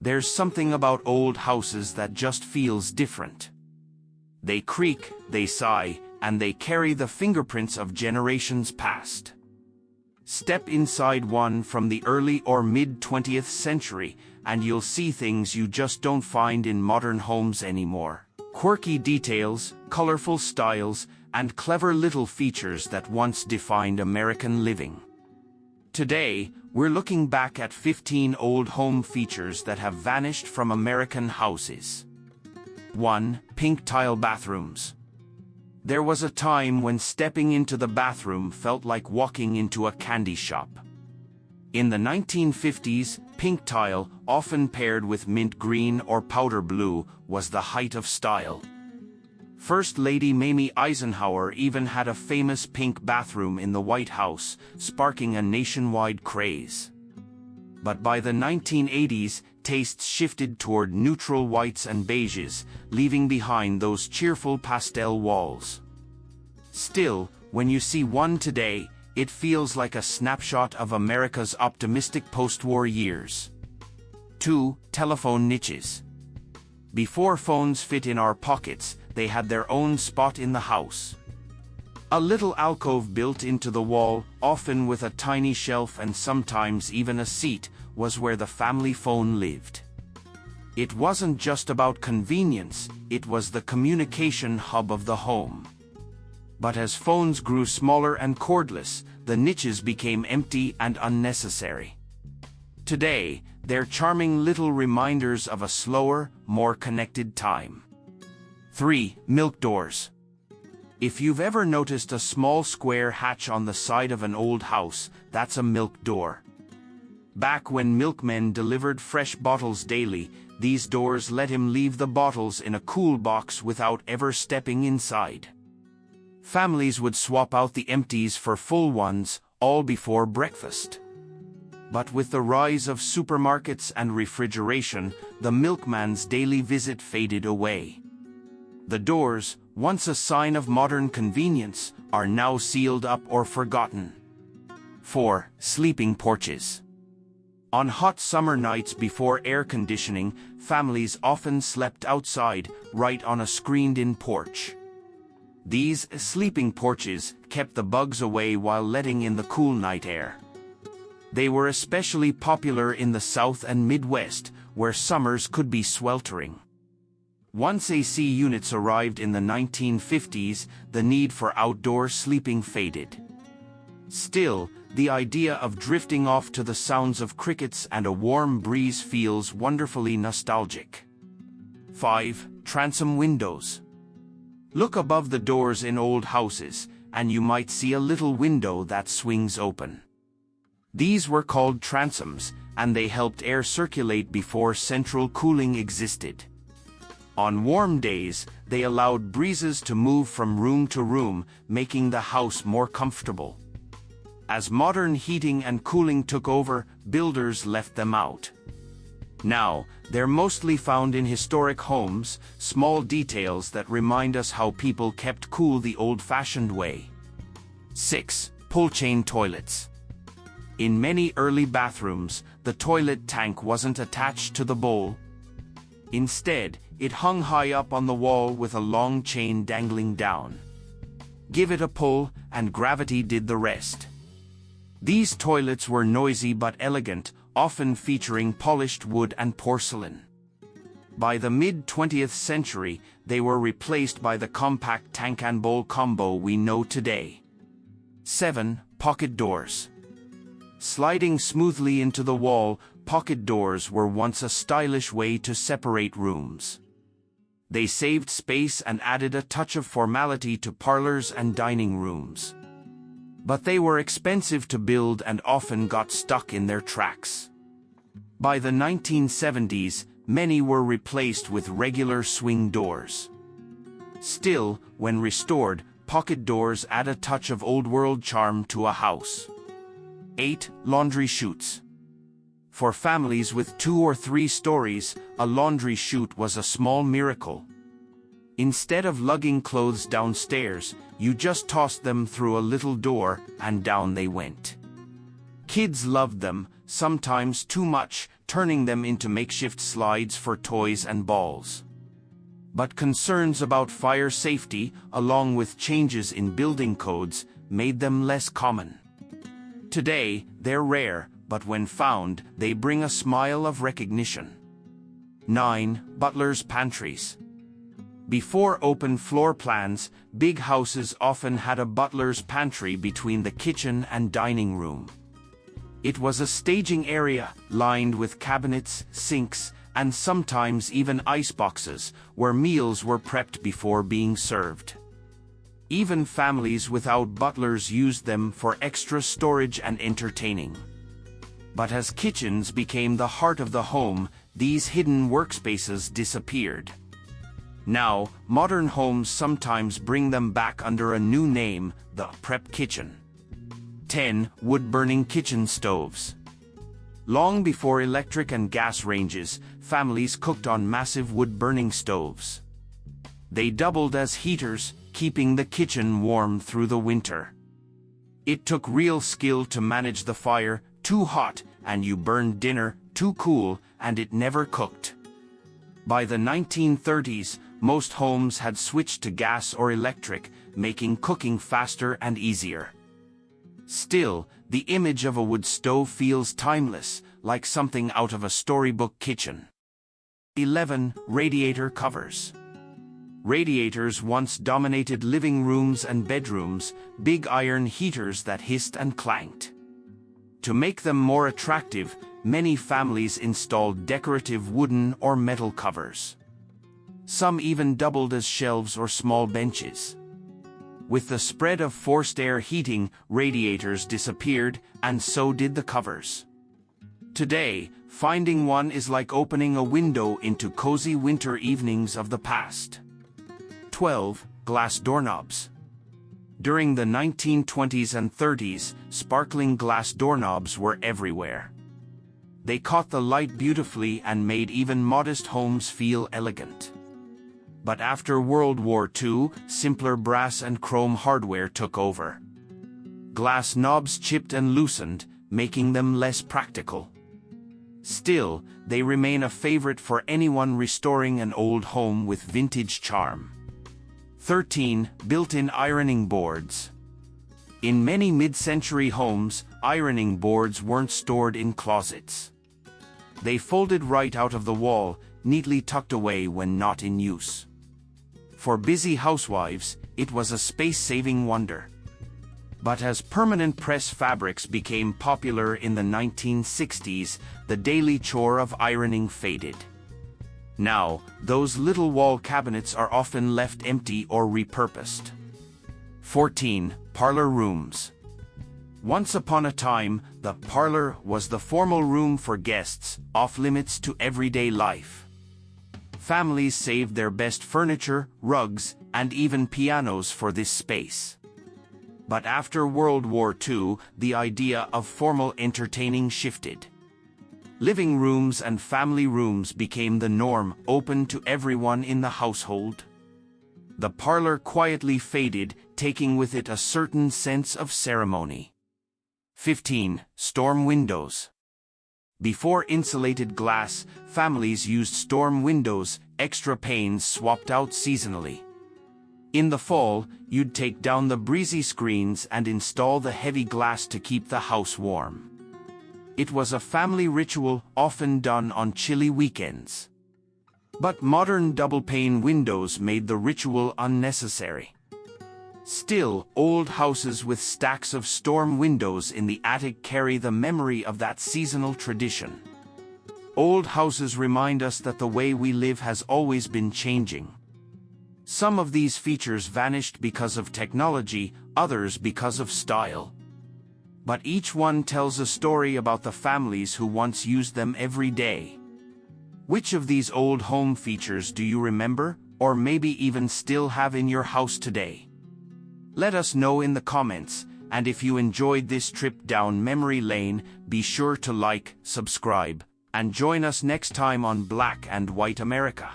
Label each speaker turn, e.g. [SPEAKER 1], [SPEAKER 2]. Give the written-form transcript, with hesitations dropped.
[SPEAKER 1] There's something about old houses that just feels different. They creak, they sigh, and they carry the fingerprints of generations past. Step inside one from the early or mid-20th century, and you'll see things you just don't find in modern homes anymore. Quirky details, colorful styles, and clever little features that once defined American living. Today, we're looking back at 15 old home features that have vanished from American houses. 1. Pink tile bathrooms. There was a time when stepping into the bathroom felt like walking into a candy shop. In the 1950s, pink tile, often paired with mint green or powder blue, was the height of style. First Lady Mamie Eisenhower even had a famous pink bathroom in the White House, sparking a nationwide craze. But by the 1980s, tastes shifted toward neutral whites and beiges, leaving behind those cheerful pastel walls. Still, when you see one today, it feels like a snapshot of America's optimistic post-war years. 2. Telephone niches. Before phones fit in our pockets, they had their own spot in the house. A little alcove built into the wall, often with a tiny shelf and sometimes even a seat, was where the family phone lived. It wasn't just about convenience, it was the communication hub of the home. But as phones grew smaller and cordless, the niches became empty and unnecessary. Today, they're charming little reminders of a slower, more connected time. 3. Milk doors. If you've ever noticed a small square hatch on the side of an old house, that's a milk door. Back when milkmen delivered fresh bottles daily, these doors let him leave the bottles in a cool box without ever stepping inside. Families would swap out the empties for full ones, all before breakfast. But with the rise of supermarkets and refrigeration, the milkman's daily visit faded away. The doors, once a sign of modern convenience, are now sealed up or forgotten. 4. Sleeping porches. On hot summer nights before air conditioning, families often slept outside, right on a screened-in porch. These sleeping porches kept the bugs away while letting in the cool night air. They were especially popular in the South and Midwest, where summers could be sweltering. Once AC units arrived in the 1950s, the need for outdoor sleeping faded. Still, the idea of drifting off to the sounds of crickets and a warm breeze feels wonderfully nostalgic. 5. Transom windows. Look above the doors in old houses, and you might see a little window that swings open. These were called transoms, and they helped air circulate before central cooling existed. On warm days, they allowed breezes to move from room to room, making the house more comfortable. As modern heating and cooling took over, builders left them out. Now, they're mostly found in historic homes, small details that remind us how people kept cool the old-fashioned way. 6. Pull-chain toilets. In many early bathrooms, the toilet tank wasn't attached to the bowl. Instead, it hung high up on the wall with a long chain dangling down. Give it a pull, and gravity did the rest. These toilets were noisy but elegant, often featuring polished wood and porcelain. By the mid-20th century, they were replaced by the compact tank and bowl combo we know today. 7. Pocket doors. Sliding smoothly into the wall, pocket doors were once a stylish way to separate rooms. They saved space and added a touch of formality to parlors and dining rooms. But they were expensive to build and often got stuck in their tracks. By the 1970s, many were replaced with regular swing doors. Still, when restored, pocket doors add a touch of old-world charm to a house. 8. Laundry chutes. For families with 2 or 3 stories, a laundry chute was a small miracle. Instead of lugging clothes downstairs, you just tossed them through a little door, and down they went. Kids loved them, sometimes too much, turning them into makeshift slides for toys and balls. But concerns about fire safety, along with changes in building codes, made them less common. Today, they're rare, but when found, they bring a smile of recognition. 9. Butler's pantries. Before open floor plans, big houses often had a butler's pantry between the kitchen and dining room. It was a staging area, lined with cabinets, sinks, and sometimes even iceboxes, where meals were prepped before being served. Even families without butlers used them for extra storage and entertaining. But as kitchens became the heart of the home, these hidden workspaces disappeared. Now, modern homes sometimes bring them back under a new name, the prep kitchen. 10. Wood-burning kitchen stoves. Long before electric and gas ranges, families cooked on massive wood-burning stoves. They doubled as heaters, keeping the kitchen warm through the winter. It took real skill to manage the fire, too hot, and you burned dinner, too cool, and it never cooked. By the 1930s, most homes had switched to gas or electric, making cooking faster and easier. Still, the image of a wood stove feels timeless, like something out of a storybook kitchen. 11. Radiator covers. Radiators once dominated living rooms and bedrooms, big iron heaters that hissed and clanked. To make them more attractive, many families installed decorative wooden or metal covers. Some even doubled as shelves or small benches. With the spread of forced air heating, radiators disappeared, and so did the covers. Today, finding one is like opening a window into cozy winter evenings of the past. 12. Glass doorknobs. During the 1920s and 30s, sparkling glass doorknobs were everywhere. They caught the light beautifully and made even modest homes feel elegant. But after World War II, simpler brass and chrome hardware took over. Glass knobs chipped and loosened, making them less practical. Still, they remain a favorite for anyone restoring an old home with vintage charm. 13. Built-in ironing boards. In many mid-century homes, ironing boards weren't stored in closets. They folded right out of the wall, neatly tucked away when not in use. For busy housewives, it was a space-saving wonder. But as permanent press fabrics became popular in the 1960s, the daily chore of ironing faded. Now, those little wall cabinets are often left empty or repurposed. 14. Parlor rooms. Once upon a time, the parlor was the formal room for guests, off-limits to everyday life. Families saved their best furniture, rugs, and even pianos for this space. But after World War II, the idea of formal entertaining shifted. Living rooms and family rooms became the norm, open to everyone in the household. The parlor quietly faded, taking with it a certain sense of ceremony. 15. Storm windows. Before insulated glass, families used storm windows, extra panes swapped out seasonally. In the fall, you'd take down the breezy screens and install the heavy glass to keep the house warm. It was a family ritual, often done on chilly weekends. But modern double-pane windows made the ritual unnecessary. Still, old houses with stacks of storm windows in the attic carry the memory of that seasonal tradition. Old houses remind us that the way we live has always been changing. Some of these features vanished because of technology, others because of style. But each one tells a story about the families who once used them every day. Which of these old home features do you remember, or maybe even still have in your house today? Let us know in the comments, and if you enjoyed this trip down memory lane, be sure to like, subscribe, and join us next time on Black and White America.